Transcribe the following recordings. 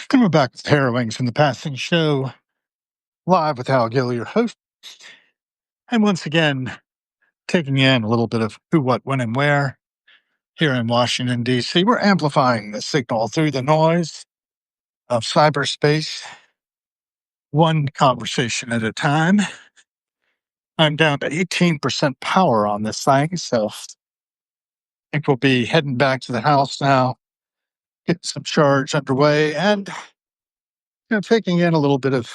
Coming back with Harrowings from the Passing Show, live with Hal Gill, your host. And once again, taking in a little bit of who, what, when, and where here in Washington, D.C. We're amplifying the signal through the noise of cyberspace, one conversation at a time. I'm down to 18% power on this thing, so I think we'll be heading back to the house now, getting some charge underway, and taking in a little bit of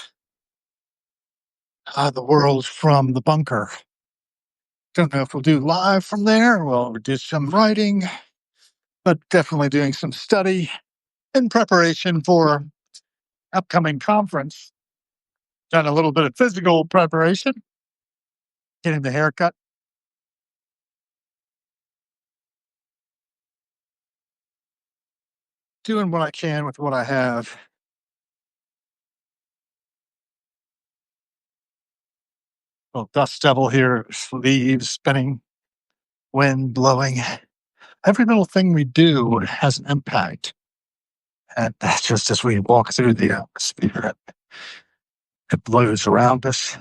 the world from the bunker. Don't know if we'll do live from there. We'll do some writing, but definitely doing some study in preparation for upcoming conference. Done a little bit of physical preparation, getting the haircut. Doing what I can with what I have. Well, dust devil here, leaves spinning, wind blowing. Every little thing we do has an impact. And that's just as we walk through the atmosphere, it blows around us.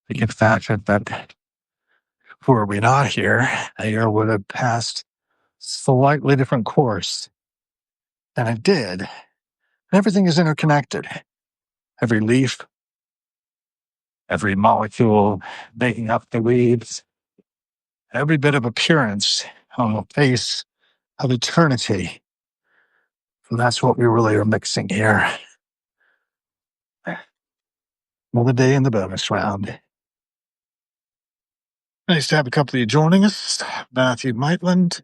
We can imagine that were we not here, the air would have passed slightly different course than it did. Everything is interconnected. Every leaf, every molecule making up the leaves, every bit of appearance on the face of eternity. And that's what we really are mixing here. Another day in the bonus round. Nice to have a couple of you joining us. Matthew Maitland,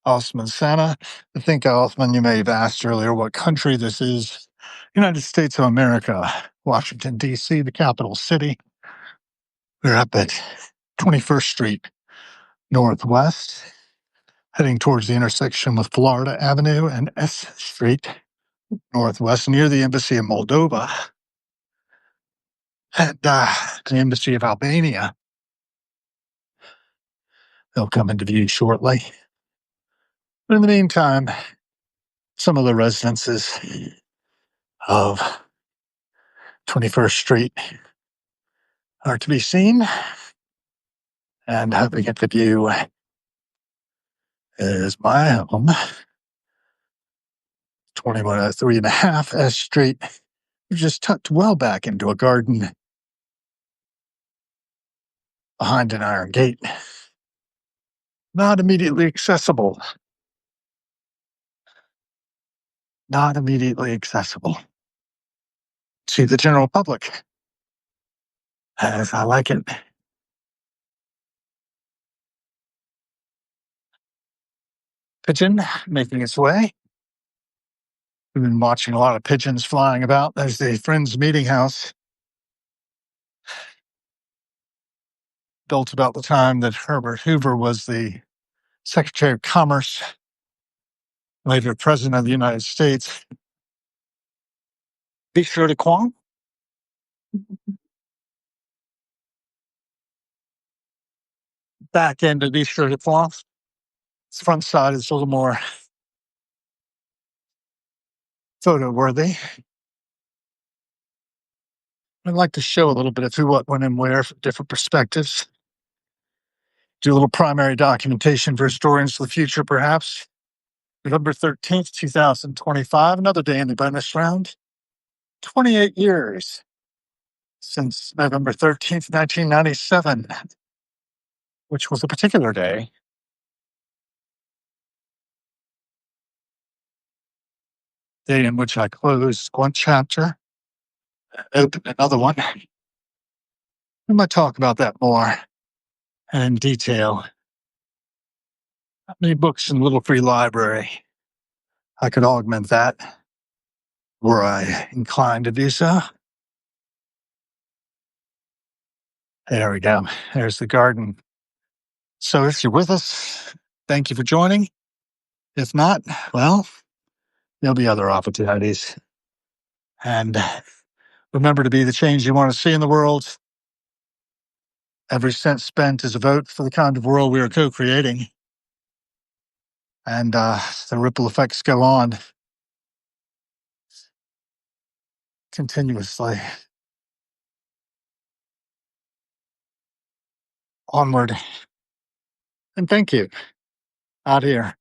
Osman Sana. I think, Osman, you may have asked earlier what country this is. United States of America, Washington, D.C., the capital city. We're up at 21st Street Northwest, heading towards the intersection with Florida Avenue and S Street Northwest, near the Embassy of Moldova and the Embassy of Albania. They'll come into view shortly. But in the meantime, some of the residences of 21st Street are to be seen. And hoping at the view is my home, 2103.5 S Street, just tucked well back into a garden behind an iron gate. Not immediately accessible. Not immediately accessible to the general public, as I like it. Pigeon making its way. We've been watching a lot of pigeons flying about. There's the Friends Meeting House, built about the time that Herbert Hoover was the Secretary of Commerce, later President of the United States. Bistro de Coin. Back end of Bistro de Coin. Its front side is a little more photo worthy. I'd like to show a little bit of who, what, when, and where from different perspectives. Do a little primary documentation for historians of the future, perhaps. November 13th, 2025, another day in the bonus round. 28 years since November 13th, 1997, which was a particular day. Day in which I closed one chapter, opened another one. We might talk about that more and in detail. How many books in Little Free Library? I could augment that were I inclined to do so. There we go. There's the garden. So if you're with us, thank you for joining. If not, well, there'll be other opportunities. And remember to be the change you want to see in the world. Every cent spent is a vote for the kind of world we are co-creating. And the ripple effects go on. continuously onward. And thank you out here.